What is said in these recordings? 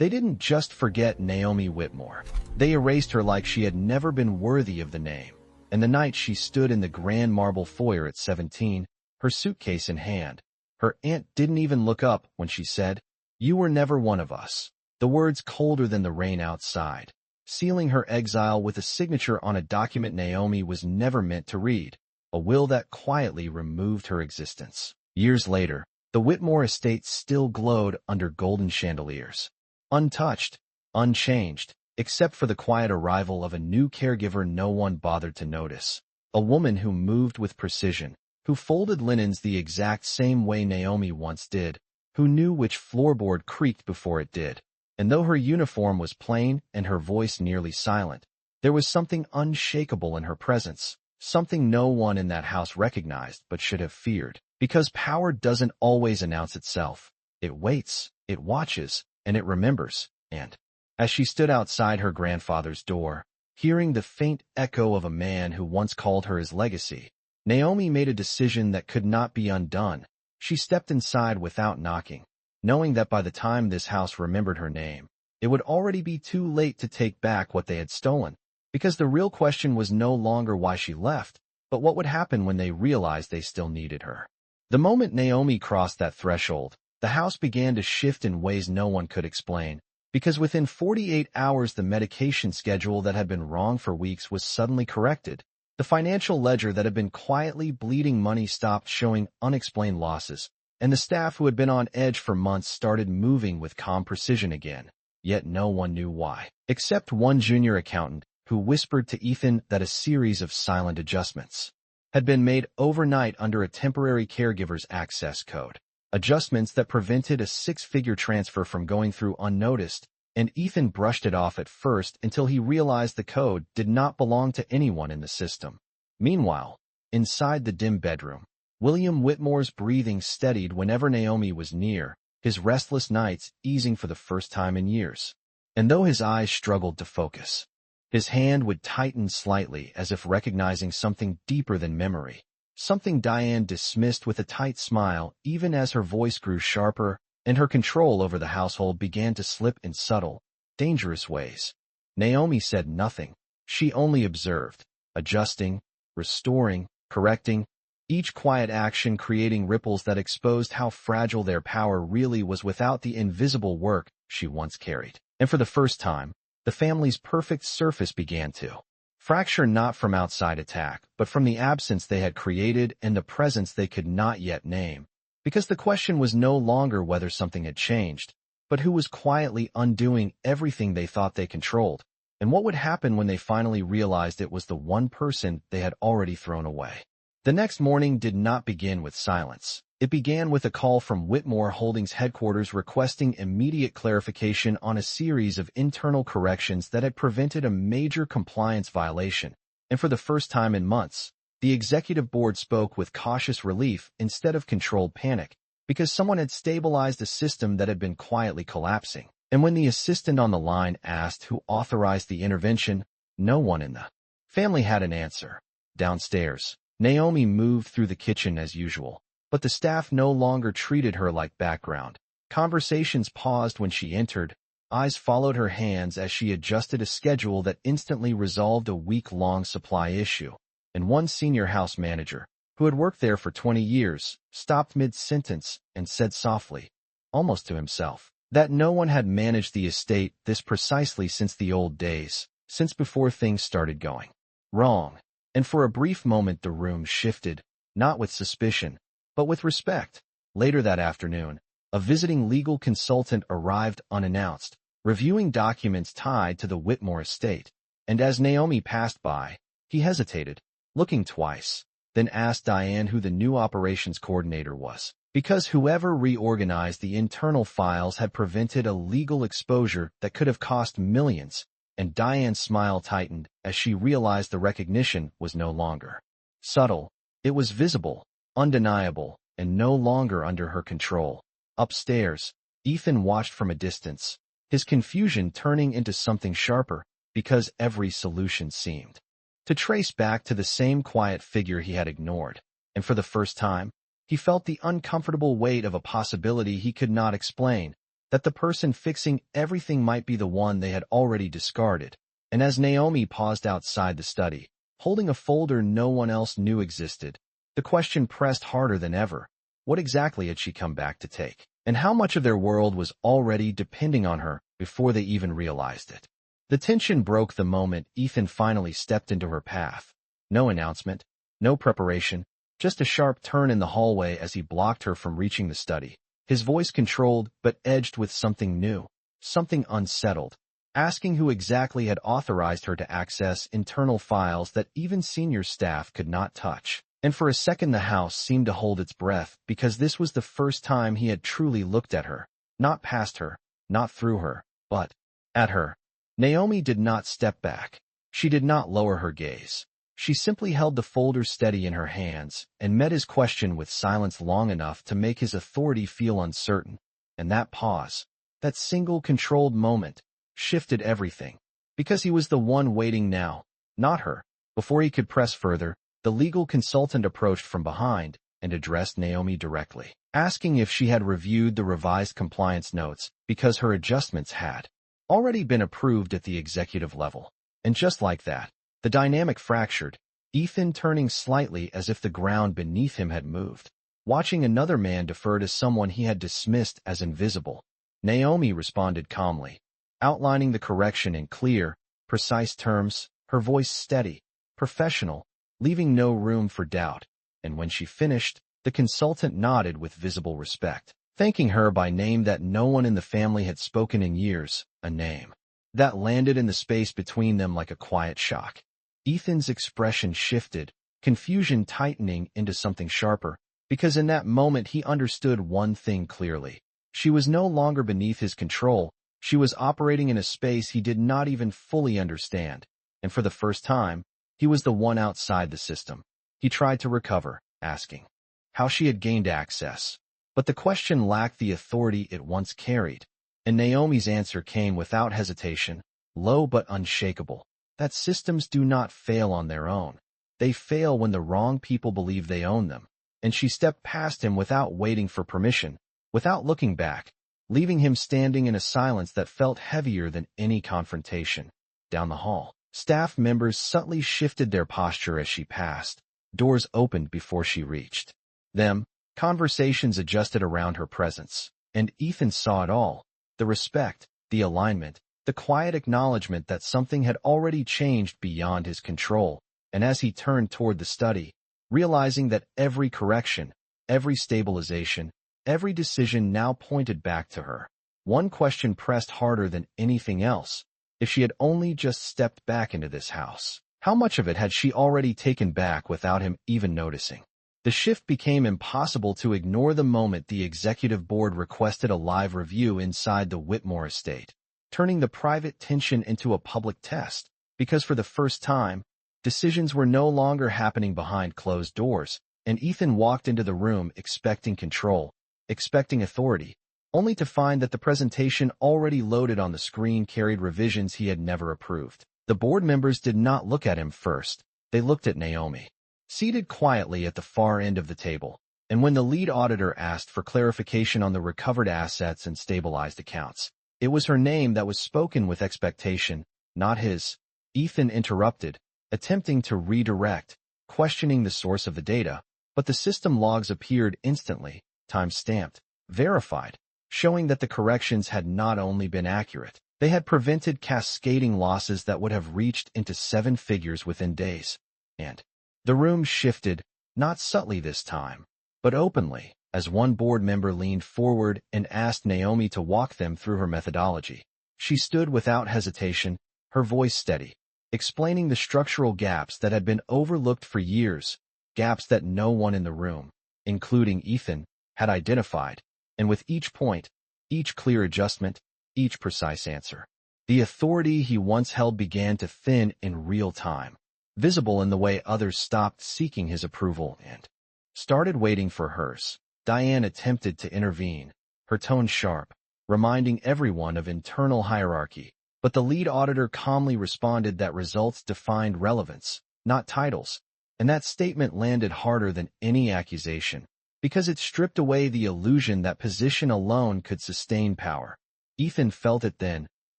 They didn't just forget Naomi Whitmore. They erased her like she had never been worthy of the name. And the night she stood in the grand marble foyer at 17, her suitcase in hand, her aunt didn't even look up when she said, "You were never one of us." The words colder than the rain outside, sealing her exile with a signature on a document Naomi was never meant to read, a will that quietly removed her existence. Years later, the Whitmore estate still glowed under golden chandeliers. Untouched, unchanged, except for the quiet arrival of a new caregiver no one bothered to notice. A woman who moved with precision, who folded linens the exact same way Naomi once did, who knew which floorboard creaked before it did. And though her uniform was plain and her voice nearly silent, there was something unshakable in her presence, something no one in that house recognized but should have feared. Because power doesn't always announce itself. It waits, it watches, and it remembers. And as she stood outside her grandfather's door, hearing the faint echo of a man who once called her his legacy, Naomi made a decision that could not be undone. She stepped inside without knocking, knowing that by the time this house remembered her name, it would already be too late to take back what they had stolen. Because the real question was no longer why she left, but what would happen when they realized they still needed her. The moment Naomi crossed that threshold, the house began to shift in ways no one could explain, because within 48 hours the medication schedule that had been wrong for weeks was suddenly corrected. The financial ledger that had been quietly bleeding money stopped showing unexplained losses, and the staff who had been on edge for months started moving with calm precision again. Yet no one knew why, except one junior accountant who whispered to Ethan that a series of silent adjustments had been made overnight under a temporary caregiver's access code. Adjustments that prevented a six-figure transfer from going through unnoticed, and Ethan brushed it off at first until he realized the code did not belong to anyone in the system. Meanwhile, inside the dim bedroom, William Whitmore's breathing steadied whenever Naomi was near, his restless nights easing for the first time in years. And though his eyes struggled to focus, his hand would tighten slightly as if recognizing something deeper than memory. Something Diane dismissed with a tight smile even as her voice grew sharper and her control over the household began to slip in subtle, dangerous ways. Naomi said nothing. She only observed, adjusting, restoring, correcting, each quiet action creating ripples that exposed how fragile their power really was without the invisible work she once carried. And for the first time, the family's perfect surface began to fracture, not from outside attack, but from the absence they had created and the presence they could not yet name. Because the question was no longer whether something had changed, but who was quietly undoing everything they thought they controlled, and what would happen when they finally realized it was the one person they had already thrown away. The next morning did not begin with silence. It began with a call from Whitmore Holdings headquarters requesting immediate clarification on a series of internal corrections that had prevented a major compliance violation, and for the first time in months, the executive board spoke with cautious relief instead of controlled panic, because someone had stabilized a system that had been quietly collapsing. And when the assistant on the line asked who authorized the intervention, no one in the family had an answer. Downstairs, Naomi moved through the kitchen as usual, but the staff no longer treated her like background. Conversations paused when she entered. Eyes followed her hands as she adjusted a schedule that instantly resolved a week-long supply issue. And one senior house manager, who had worked there for 20 years, stopped mid-sentence and said softly, almost to himself, that no one had managed the estate this precisely since the old days, since before things started going wrong. And for a brief moment the room shifted, not with suspicion, but with respect. Later that afternoon, a visiting legal consultant arrived unannounced, reviewing documents tied to the Whitmore estate. And as Naomi passed by, he hesitated, looking twice, then asked Diane who the new operations coordinator was, because whoever reorganized the internal files had prevented a legal exposure that could have cost millions, and Diane's smile tightened as she realized the recognition was no longer subtle. It was visible, undeniable, and no longer under her control. Upstairs, Ethan watched from a distance, his confusion turning into something sharper, because every solution seemed to trace back to the same quiet figure he had ignored. And for the first time, he felt the uncomfortable weight of a possibility he could not explain. that the person fixing everything might be the one they had already discarded. And as Naomi paused outside the study, holding a folder no one else knew existed, the question pressed harder than ever. What exactly had she come back to take? And how much of their world was already depending on her before they even realized it? The tension broke the moment Ethan finally stepped into her path. No announcement, no preparation, just a sharp turn in the hallway as he blocked her from reaching the study. His voice controlled but edged with something new, something unsettled, asking who exactly had authorized her to access internal files that even senior staff could not touch. And for a second the house seemed to hold its breath because this was the first time he had truly looked at her, not past her, not through her, but at her. Naomi did not step back. She did not lower her gaze. She simply held the folder steady in her hands and met his question with silence long enough to make his authority feel uncertain. And that pause, that single controlled moment, shifted everything. Because he was the one waiting now, not her. Before he could press further, the legal consultant approached from behind and addressed Naomi directly, asking if she had reviewed the revised compliance notes because her adjustments had already been approved at the executive level. And just like that, the dynamic fractured, Ethan turning slightly as if the ground beneath him had moved, watching another man defer to someone he had dismissed as invisible. Naomi responded calmly, outlining the correction in clear, precise terms, her voice steady, professional, leaving no room for doubt. And when she finished, the consultant nodded with visible respect, thanking her by name that no one in the family had spoken in years, a name that landed in the space between them like a quiet shock. Ethan's expression shifted, confusion tightening into something sharper, because in that moment he understood one thing clearly. She was no longer beneath his control. She was operating in a space he did not even fully understand. And for the first time, he was the one outside the system. He tried to recover, asking how she had gained access. But the question lacked the authority it once carried. And Naomi's answer came without hesitation, low but unshakable, that systems do not fail on their own. They fail when the wrong people believe they own them. And she stepped past him without waiting for permission, without looking back, leaving him standing in a silence that felt heavier than any confrontation. Down the hall, staff members subtly shifted their posture as she passed. Doors opened before she reached them. Conversations adjusted around her presence. And Ethan saw it all. The respect, the alignment, the quiet acknowledgement that something had already changed beyond his control. And as he turned toward the study, realizing that every correction, every stabilization, every decision now pointed back to her, one question pressed harder than anything else. If she had only just stepped back into this house, how much of it had she already taken back without him even noticing? The shift became impossible to ignore the moment the executive board requested a live review inside the Whitmore estate, turning the private tension into a public test, because for the first time, decisions were no longer happening behind closed doors, and Ethan walked into the room expecting control, expecting authority, only to find that the presentation already loaded on the screen carried revisions he had never approved. The board members did not look at him first. They looked at Naomi, seated quietly at the far end of the table, and when the lead auditor asked for clarification on the recovered assets and stabilized accounts, it was her name that was spoken with expectation, not his. Ethan interrupted, attempting to redirect, questioning the source of the data, but the system logs appeared instantly, time-stamped, verified, showing that the corrections had not only been accurate, they had prevented cascading losses that would have reached into 7 figures within days. And the room shifted, not subtly this time, but openly, as one board member leaned forward and asked Naomi to walk them through her methodology. She stood without hesitation, her voice steady, explaining the structural gaps that had been overlooked for years, gaps that no one in the room, including Ethan, had identified. And with each point, each clear adjustment, each precise answer, the authority he once held began to thin in real time, visible in the way others stopped seeking his approval and started waiting for hers. Diane attempted to intervene, her tone sharp, reminding everyone of internal hierarchy, but the lead auditor calmly responded that results defined relevance, not titles, and that statement landed harder than any accusation. because it stripped away the illusion that position alone could sustain power. Ethan felt it then,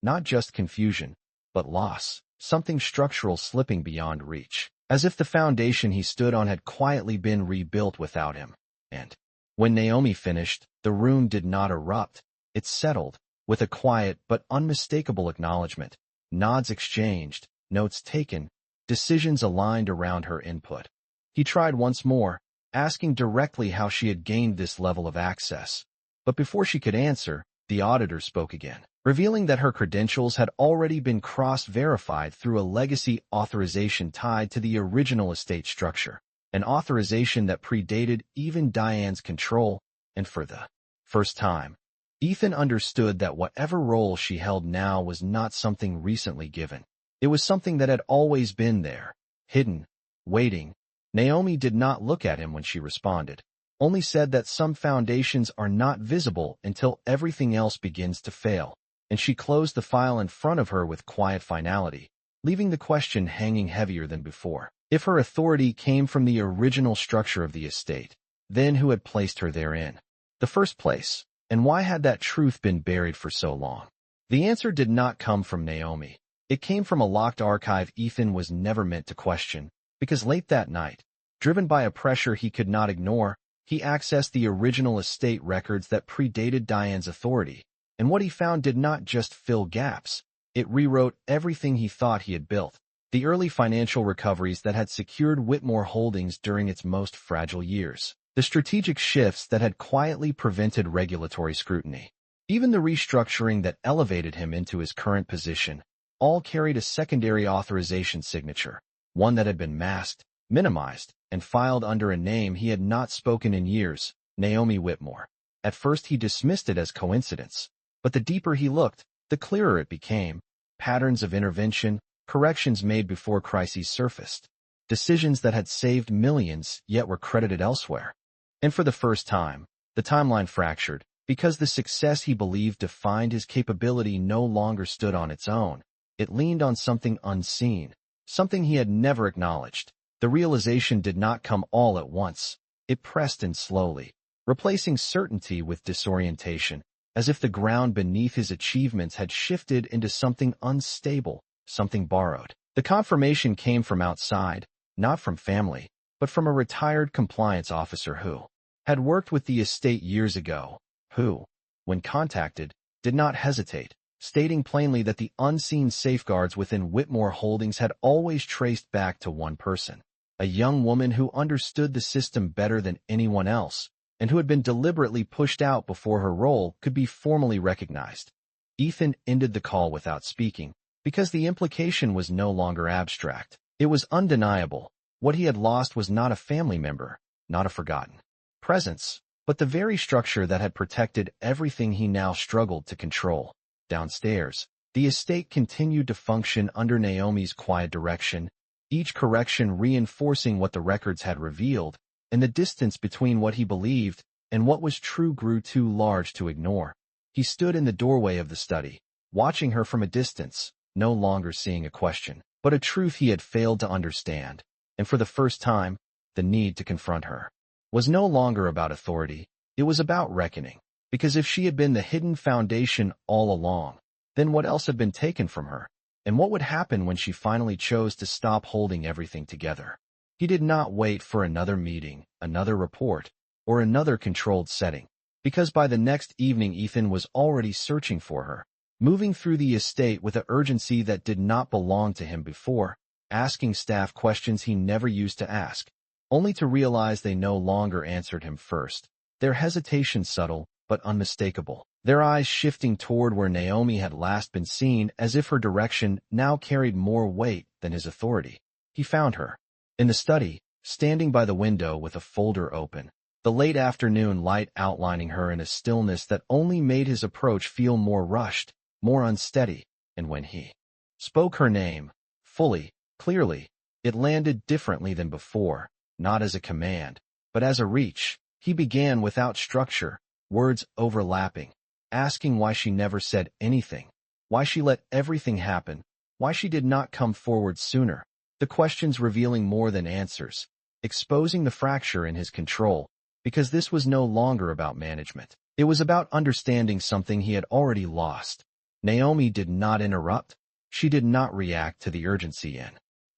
not just confusion, but loss, something structural slipping beyond reach, as if the foundation he stood on had quietly been rebuilt without him. And when Naomi finished, the room did not erupt. It settled, with a quiet but unmistakable acknowledgement. Nods exchanged, notes taken, decisions aligned around her input. He tried once more, asking directly how she had gained this level of access. But before she could answer, the auditor spoke again, revealing that her credentials had already been cross-verified through a legacy authorization tied to the original estate structure, an authorization that predated even Diane's control, and for the first time, Ethan understood that whatever role she held now was not something recently given. It was something that had always been there, hidden, waiting. Naomi did not look at him when she responded, only said that some foundations are not visible until everything else begins to fail, and she closed the file in front of her with quiet finality, leaving the question hanging heavier than before. If her authority came from the original structure of the estate, then who had placed her therein? The first place, and why had that truth been buried for so long? The answer did not come from Naomi. It came from a locked archive Ethan was never meant to question, because late that night, driven by a pressure he could not ignore, he accessed the original estate records that predated Diane's authority, and what he found did not just fill gaps. It rewrote everything he thought he had built. The early financial recoveries that had secured Whitmore Holdings during its most fragile years. The strategic shifts that had quietly prevented regulatory scrutiny. Even the restructuring that elevated him into his current position, all carried a secondary authorization signature, one that had been masked, minimized, and filed under a name he had not spoken in years, Naomi Whitmore. At first he dismissed it as coincidence, but the deeper he looked, the clearer it became. Patterns of intervention, corrections made before crises surfaced, decisions that had saved millions yet were credited elsewhere. And for the first time, the timeline fractured, because the success he believed defined his capability no longer stood on its own. It leaned on something unseen, something he had never acknowledged. The realization did not come all at once. It pressed in slowly, replacing certainty with disorientation, as if the ground beneath his achievements had shifted into something unstable, something borrowed. The confirmation came from outside, not from family, but from a retired compliance officer who had worked with the estate years ago, who, when contacted, did not hesitate, stating plainly that the unseen safeguards within Whitmore Holdings had always traced back to one person, a young woman who understood the system better than anyone else, and who had been deliberately pushed out before her role could be formally recognized. Ethan ended the call without speaking, because the implication was no longer abstract. It was undeniable. What he had lost was not a family member, not a forgotten presence, but the very structure that had protected everything he now struggled to control. Downstairs, the estate continued to function under Naomi's quiet direction, each correction reinforcing what the records had revealed, and the distance between what he believed and what was true grew too large to ignore. He stood in the doorway of the study, watching her from a distance, no longer seeing a question, but a truth he had failed to understand. And for the first time, the need to confront her was no longer about authority, it was about reckoning. Because if she had been the hidden foundation all along, then what else had been taken from her? And what would happen when she finally chose to stop holding everything together? He did not wait for another meeting, another report, or another controlled setting, because by the next evening Ethan was already searching for her, moving through the estate with an urgency that did not belong to him before, asking staff questions he never used to ask, only to realize they no longer answered him first, their hesitation subtle but unmistakable, their eyes shifting toward where Naomi had last been seen, as if her direction now carried more weight than his authority. He found her in the study, standing by the window with a folder open, the late afternoon light outlining her in a stillness that only made his approach feel more rushed, more unsteady. And when he spoke her name, fully, clearly, it landed differently than before, not as a command, but as a reach. He began without structure, words overlapping, asking why she never said anything, why she let everything happen, why she did not come forward sooner, the questions revealing more than answers, exposing the fracture in his control, because this was no longer about management. It was about understanding something he had already lost. Naomi did not interrupt. She did not react to the urgency in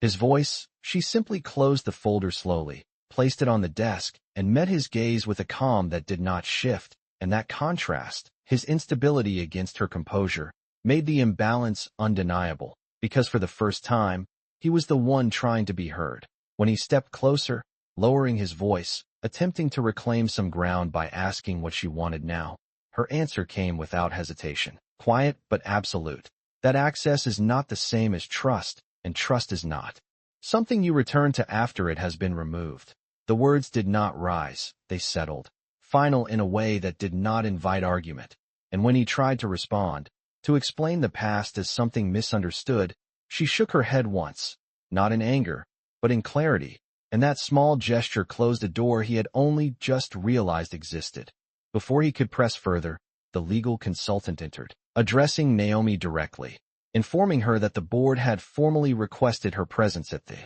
his voice. She simply closed the folder slowly, placed it on the desk, and met his gaze with a calm that did not shift, and that contrast, his instability against her composure, made the imbalance undeniable, because for the first time, he was the one trying to be heard. When he stepped closer, lowering his voice, attempting to reclaim some ground by asking what she wanted now, her answer came without hesitation, quiet but absolute. That access is not the same as trust, and trust is not something you return to after it has been removed. The words did not rise, they settled, final in a way that did not invite argument. And when he tried to respond, to explain the past as something misunderstood, she shook her head once, not in anger, but in clarity, and that small gesture closed a door he had only just realized existed. Before he could press further, the legal consultant entered, addressing Naomi directly, informing her that the board had formally requested her presence at the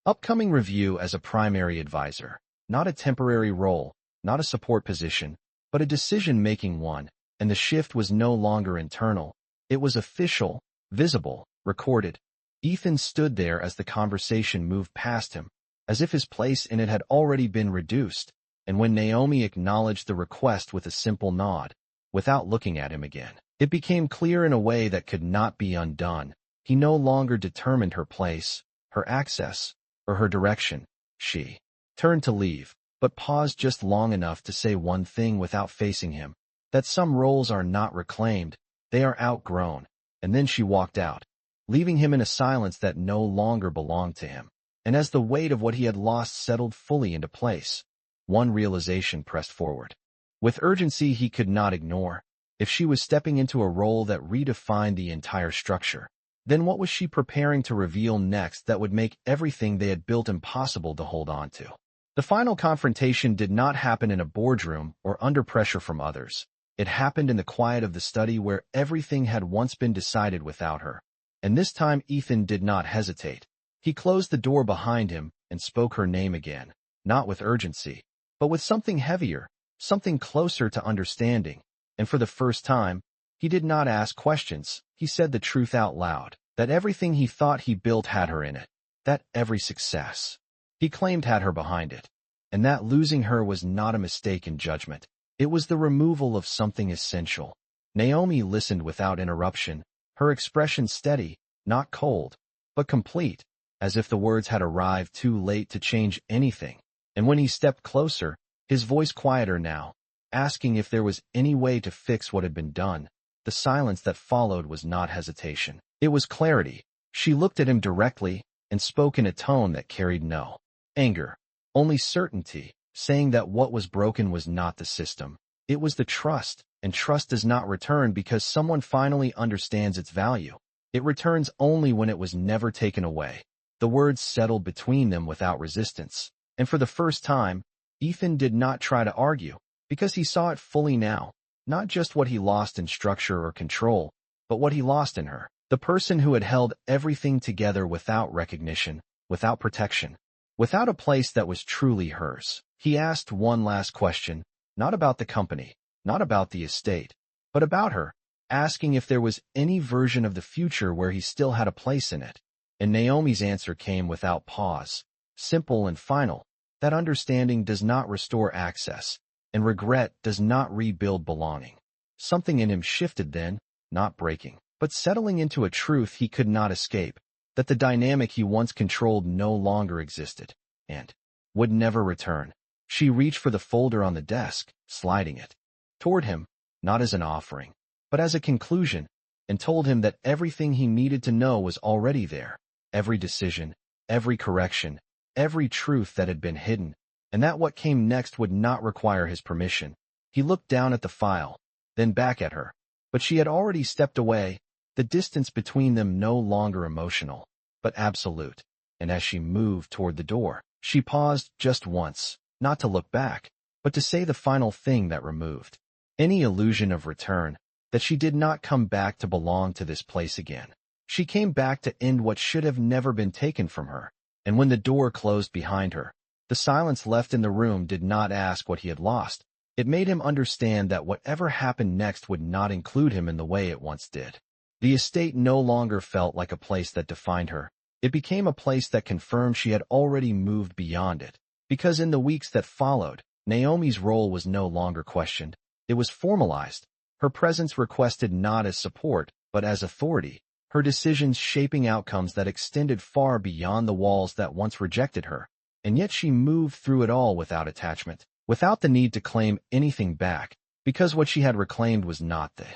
upcoming review as a primary advisor, not a temporary role, not a support position, but a decision-making one, and the shift was no longer internal. It was official, visible, recorded. Ethan stood there as the conversation moved past him, as if his place in it had already been reduced, and when Naomi acknowledged the request with a simple nod, without looking at him again, it became clear in a way that could not be undone. He no longer determined her place, her access, or her direction. She turned to leave, but paused just long enough to say one thing without facing him, that some roles are not reclaimed, they are outgrown, and then she walked out, leaving him in a silence that no longer belonged to him. And as the weight of what he had lost settled fully into place, one realization pressed forward. With urgency he could not ignore. If she was stepping into a role that redefined the entire structure, then what was she preparing to reveal next that would make everything they had built impossible to hold on to? The final confrontation did not happen in a boardroom or under pressure from others. It happened in the quiet of the study where everything had once been decided without her. And this time Ethan did not hesitate. He closed the door behind him and spoke her name again, not with urgency, but with something heavier, something closer to understanding. And for the first time, he did not ask questions. He said the truth out loud, that everything he thought he built had her in it, that every success he claimed had her behind it, and that losing her was not a mistake in judgment. It was the removal of something essential. Naomi listened without interruption, her expression steady, not cold, but complete, as if the words had arrived too late to change anything. And when he stepped closer, his voice quieter now, asking if there was any way to fix what had been done, the silence that followed was not hesitation. It was clarity. She looked at him directly and spoke in a tone that carried no anger, only certainty, saying that what was broken was not the system. It was the trust, and trust does not return because someone finally understands its value. It returns only when it was never taken away. The words settled between them without resistance, and for the first time, Ethan did not try to argue, because he saw it fully now, not just what he lost in structure or control, but what he lost in her, the person who had held everything together without recognition, without protection, without a place that was truly hers. He asked one last question, not about the company, not about the estate, but about her, asking if there was any version of the future where he still had a place in it. And Naomi's answer came without pause, simple and final, that understanding does not restore access, and regret does not rebuild belonging. Something in him shifted then, not breaking, but settling into a truth he could not escape, that the dynamic he once controlled no longer existed, and would never return. She reached for the folder on the desk, sliding it toward him, not as an offering, but as a conclusion, and told him that everything he needed to know was already there, every decision, every correction, every truth that had been hidden, and that what came next would not require his permission. He looked down at the file, then back at her, but she had already stepped away, the distance between them no longer emotional, but absolute. And as she moved toward the door, she paused just once, not to look back, but to say the final thing that removed any illusion of return, that she did not come back to belong to this place again. She came back to end what should have never been taken from her. And when the door closed behind her, The silence left in the room did not ask what he had lost. It made him understand that whatever happened next would not include him in the way it once did. The estate no longer felt like a place that defined her. It became a place that confirmed she had already moved beyond it. Because in the weeks that followed, Naomi's role was no longer questioned. It was formalized. Her presence requested not as support, but as authority. Her decisions shaping outcomes that extended far beyond the walls that once rejected her. And yet she moved through it all without attachment, without the need to claim anything back, because what she had reclaimed was not the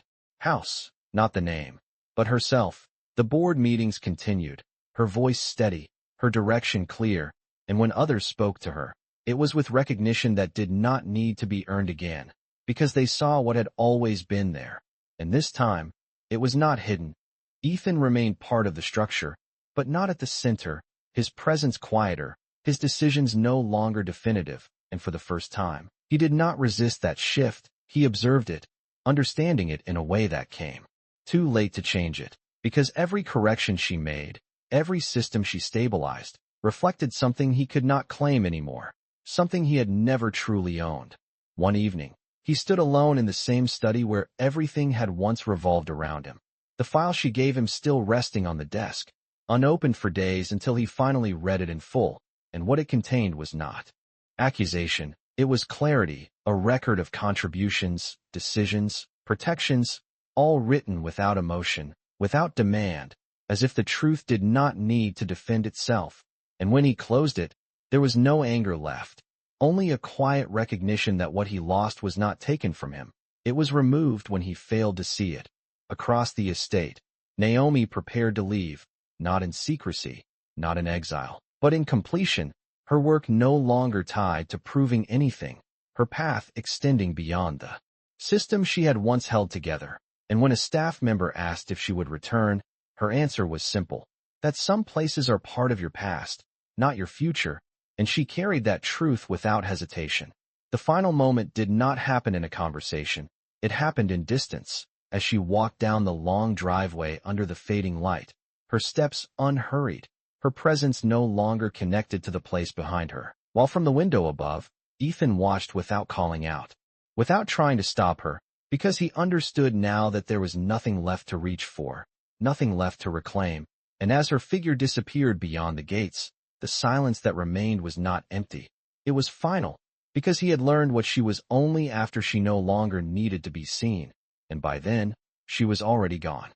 house, not the name, but herself. The board meetings continued, her voice steady, her direction clear, and when others spoke to her, it was with recognition that did not need to be earned again, because they saw what had always been there. And this time, it was not hidden. Ethan remained part of the structure, but not at the center, his presence quieter, his decisions no longer definitive, and for the first time, he did not resist that shift. He observed it, understanding it in a way that came too late to change it, because every correction she made, every system she stabilized, reflected something he could not claim anymore, something he had never truly owned. One evening, he stood alone in the same study where everything had once revolved around him. The file she gave him still resting on the desk, unopened for days until he finally read it in full, and what it contained was not accusation. It was clarity, a record of contributions, decisions, protections, all written without emotion, without demand, as if the truth did not need to defend itself. And when he closed it, there was no anger left, only a quiet recognition that what he lost was not taken from him. It was removed when he failed to see it. Across the estate, Naomi prepared to leave, not in secrecy, not in exile, but in completion, her work no longer tied to proving anything, her path extending beyond the system she had once held together. And when a staff member asked if she would return, her answer was simple, that some places are part of your past, not your future, and she carried that truth without hesitation. The final moment did not happen in a conversation. It happened in distance, as she walked down the long driveway under the fading light, her steps unhurried, her presence no longer connected to the place behind her. While from the window above, Ethan watched without calling out, without trying to stop her, because he understood now that there was nothing left to reach for, nothing left to reclaim, and as her figure disappeared beyond the gates, the silence that remained was not empty. It was final, because he had learned what she was only after she no longer needed to be seen, and by then, she was already gone.